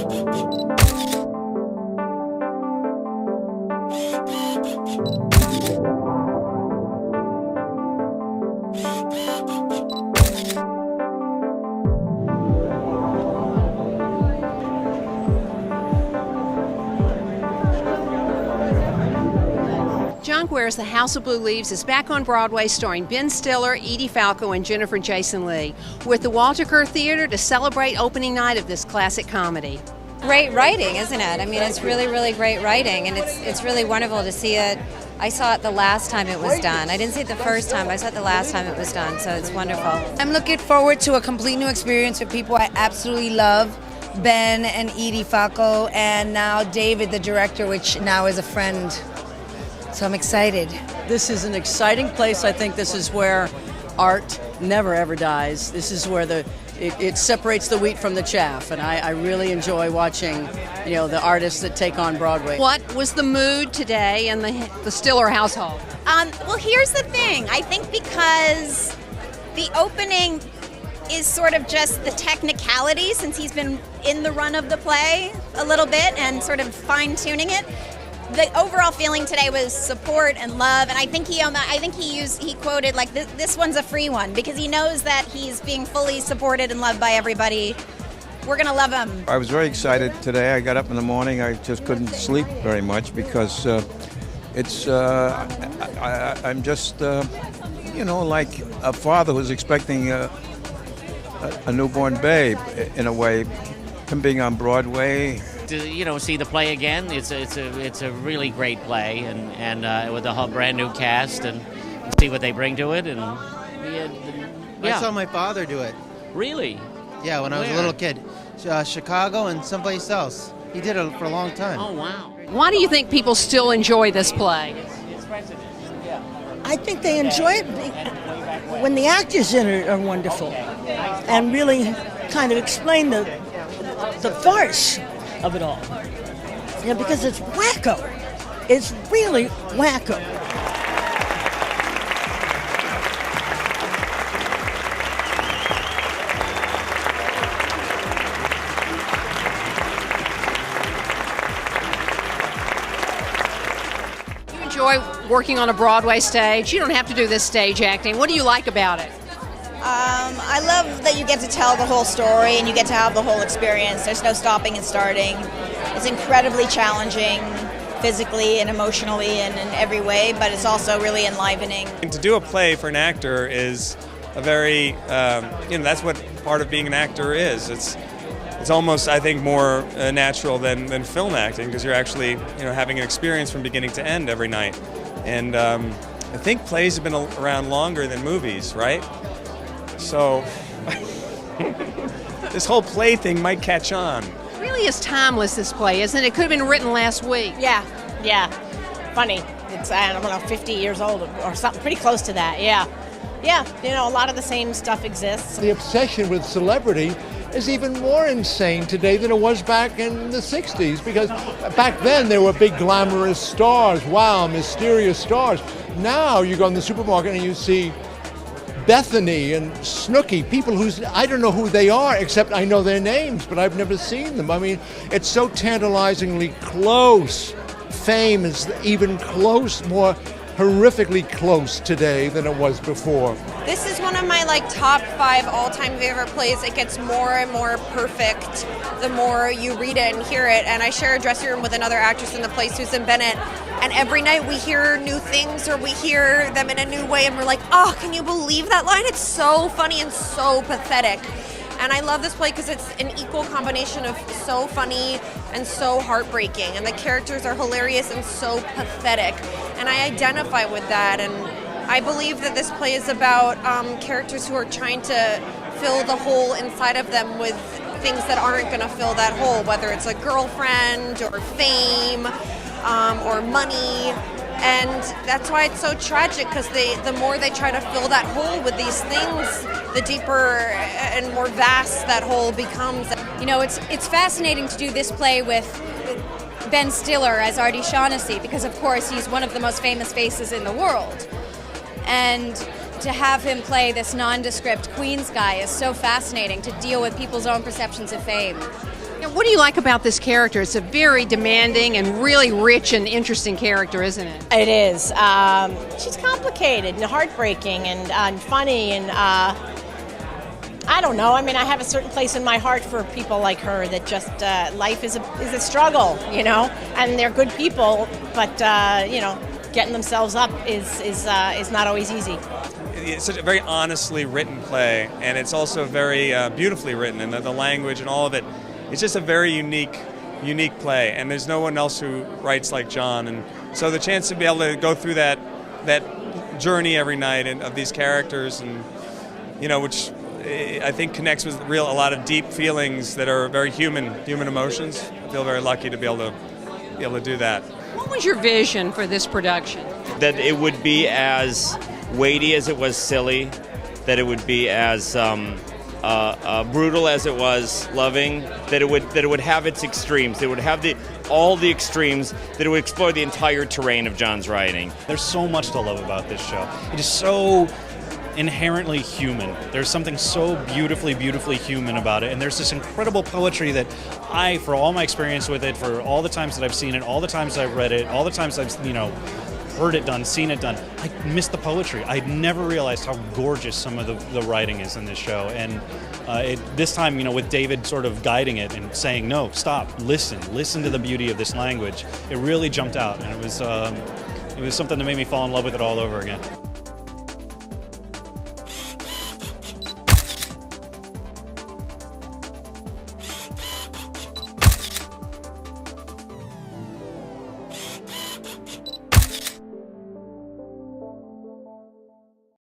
John Guare's The House of Blue Leaves is back on Broadway, starring Ben Stiller, Edie, Falco, and Jennifer Jason Leigh. We're at the Walter Kerr Theater to celebrate opening night of this classic comedy. Great writing, isn't it? I mean, it's really, really great writing, and it's really wonderful to see it. I saw it the last time it was done. I didn't see it the first time, but I saw it the last time it was done, so it's wonderful. I'm looking forward to a complete new experience with people I absolutely love. Ben and Edie, Falco, and now David, the director, which now is a friend. So I'm excited. This is an exciting place. I think this is where art never ever dies. This is where it separates the wheat from the chaff, and I really enjoy watching, the artists that take on Broadway. What was the mood today in the Stiller household? Well, here's the thing. I think because the opening is sort of just the technicality, since he's been in the run of the play a little bit and sort of fine-tuning it. The overall feeling today was support and love, and I think he quoted like this one's a free one, because he knows that he's being fully supported and loved by everybody. We're gonna love him. I was very excited today. I got up in the morning. I just couldn't sleep very much because I'm just like a father who's expecting a newborn babe in a way. Him being on Broadway. To see the play again, it's a really great play, and with a whole brand new cast, and see what they bring to it, and I saw my father do it. Really? Yeah, when I was a little kid, Chicago and someplace else. He did it for a long time. Oh wow! Why do you think people still enjoy this play? I think they enjoy it when the actors in it are wonderful, and really kind of explain the farce of it all. Because it's wacko. It's really wacko. You enjoy working on a Broadway stage? You don't have to do this stage acting. What do you like about it? I love that you get to tell the whole story and you get to have the whole experience. There's no stopping and starting. It's incredibly challenging physically and emotionally and in every way, but it's also really enlivening. And to do a play for an actor is a very, that's what part of being an actor is. It's almost, I think, more natural than film acting, because you're actually, having an experience from beginning to end every night. And I think plays have been around longer than movies, right? So this whole play thing might catch on. It really is timeless, this play, isn't it? It could have been written last week. Yeah. Funny. It's, I don't know, 50 years old or something, pretty close to that, yeah. Yeah, a lot of the same stuff exists. The obsession with celebrity is even more insane today than it was back in the 60s, because back then there were big glamorous stars, wow, mysterious stars. Now you go in the supermarket and you see Bethany and Snooki, people I don't know who they are, except I know their names, but I've never seen them. I mean, it's so tantalizingly close. Fame is even close, more horrifically close today than it was before. This is one of my top 5 all-time favorite plays. It gets more and more perfect the more you read it and hear it. And I share a dressing room with another actress in the play, Susan Bennett. And every night we hear new things, or we hear them in a new way, and we're like, oh, can you believe that line? It's so funny and so pathetic. And I love this play because it's an equal combination of so funny and so heartbreaking. And the characters are hilarious and so pathetic. And I identify with that. And I believe that this play is about characters who are trying to fill the hole inside of them with things that aren't going to fill that hole, whether it's a girlfriend or fame or money. And that's why it's so tragic, because the more they try to fill that hole with these things, the deeper and more vast that hole becomes. It's fascinating to do this play with Ben Stiller as Artie Shaughnessy, because of course he's one of the most famous faces in the world. And to have him play this nondescript Queens guy is so fascinating, to deal with people's own perceptions of fame. Now, what do you like about this character? It's a very demanding and really rich and interesting character, isn't it? It is. She's complicated and heartbreaking and funny and I don't know. I mean, I have a certain place in my heart for people like her that just life is a struggle, you know, and they're good people, but you know, getting themselves up is not always easy. It's such a very honestly written play, and it's also very beautifully written, and the language and all of it. It's just a very unique play, and there's no one else who writes like John. And so the chance to be able to go through that journey every night and of these characters, and you know, which I think connects with a lot of deep feelings that are very human emotions. I feel very lucky to be able to do that. What was your vision for this production? That it would be as weighty as it was silly, that it would be as brutal as it was loving, that it would have its extremes, that it would have all the extremes, that it would explore the entire terrain of John's writing. There's so much to love about this show. It is so inherently human. There's something so beautifully human about it, and there's this incredible poetry that for all my experience with it, for all the times that I've seen it, all the times I've read it, all the times I've heard it done, seen it done, I missed the poetry. I'd never realized how gorgeous some of the writing is in this show, and this time, with David sort of guiding it and saying, no, stop, listen to the beauty of this language, it really jumped out, and it was something that made me fall in love with it all over again.